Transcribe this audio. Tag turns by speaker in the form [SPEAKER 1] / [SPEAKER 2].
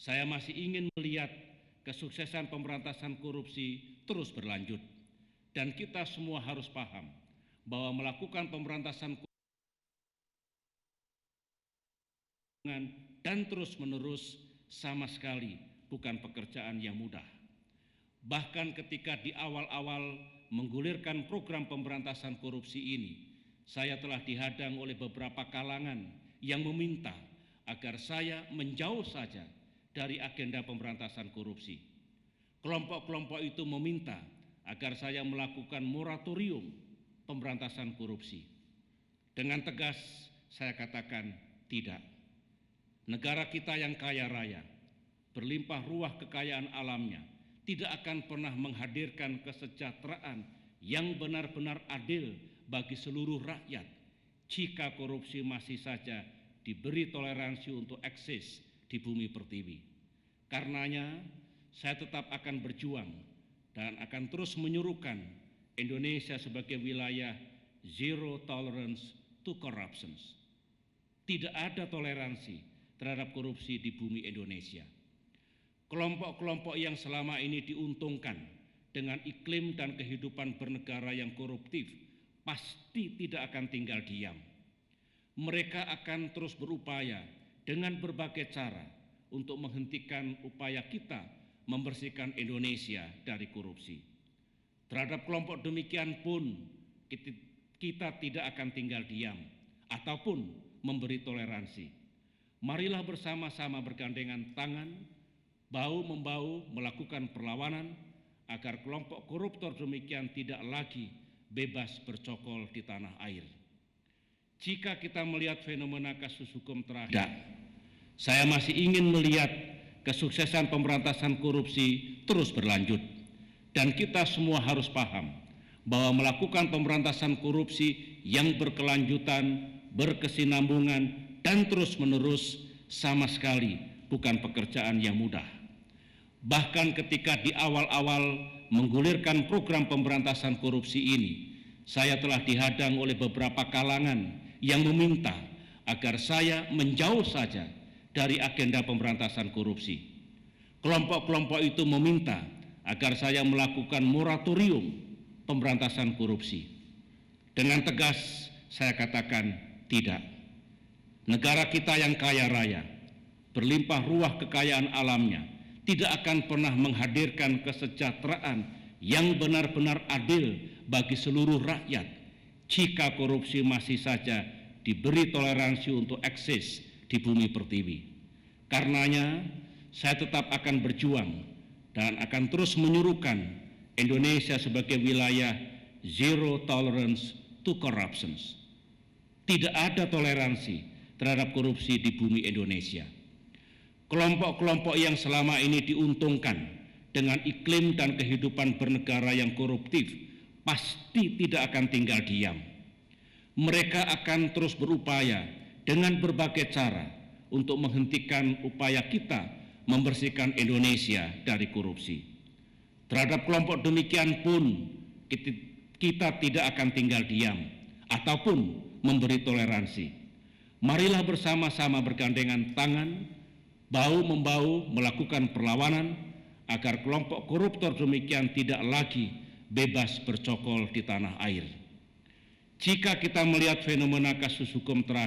[SPEAKER 1] Saya masih ingin melihat kesuksesan pemberantasan korupsi terus berlanjut. Dan kita semua harus paham bahwa melakukan pemberantasan korupsi dan terus-menerus sama sekali bukan pekerjaan yang mudah. Bahkan ketika di awal-awal menggulirkan program pemberantasan korupsi ini, saya telah dihadang oleh beberapa kalangan yang meminta agar saya menjauh saja dari agenda pemberantasan korupsi. Kelompok-kelompok itu meminta agar saya melakukan moratorium pemberantasan korupsi. Dengan tegas saya katakan tidak. Negara kita yang kaya raya, berlimpah ruah kekayaan alamnya, tidak akan pernah menghadirkan kesejahteraan yang benar-benar adil bagi seluruh rakyat jika korupsi masih saja diberi toleransi untuk eksis di bumi pertiwi. Karenanya, saya tetap akan berjuang dan akan terus menyuruhkan Indonesia sebagai wilayah zero tolerance to corruption. Tidak ada toleransi terhadap korupsi di bumi Indonesia. Kelompok-kelompok yang selama ini diuntungkan dengan iklim dan kehidupan bernegara yang koruptif pasti tidak akan tinggal diam. Mereka akan terus berupaya dengan berbagai cara untuk menghentikan upaya kita membersihkan Indonesia dari korupsi. Terhadap kelompok demikian pun kita tidak akan tinggal diam ataupun memberi toleransi. Marilah bersama-sama bergandengan tangan, bahu-membahu melakukan perlawanan agar kelompok koruptor demikian tidak lagi bebas bercokol di tanah air. Jika kita melihat fenomena kasus hukum terakhir, saya masih ingin melihat kesuksesan pemberantasan korupsi terus berlanjut. Dan kita semua harus paham bahwa melakukan pemberantasan korupsi yang berkelanjutan, berkesinambungan, dan terus-menerus sama sekali bukan pekerjaan yang mudah. Bahkan ketika di awal-awal menggulirkan program pemberantasan korupsi ini, saya telah dihadang oleh beberapa kalangan yang meminta agar saya menjauh saja dari agenda pemberantasan korupsi. Kelompok-kelompok itu meminta agar saya melakukan moratorium pemberantasan korupsi. Dengan tegas saya katakan tidak. Negara kita yang kaya raya, berlimpah ruah kekayaan alamnya, tidak akan pernah menghadirkan kesejahteraan yang benar-benar adil bagi seluruh rakyat jika korupsi masih saja diberi toleransi untuk eksis di bumi pertiwi. Karenanya, saya tetap akan berjuang dan akan terus menyuruhkan Indonesia sebagai wilayah zero tolerance to corruption. Tidak ada toleransi terhadap korupsi di bumi Indonesia. Kelompok-kelompok yang selama ini diuntungkan dengan iklim dan kehidupan bernegara yang koruptif pasti tidak akan tinggal diam. Mereka akan terus berupaya dengan berbagai cara untuk menghentikan upaya kita membersihkan Indonesia dari korupsi. Terhadap kelompok demikian pun kita tidak akan tinggal diam ataupun memberi toleransi. Marilah bersama-sama bergandengan tangan, bahu-membahu melakukan perlawanan agar kelompok koruptor demikian tidak lagi bebas bercokol di tanah air. Jika kita melihat fenomena kasus hukum terakhir,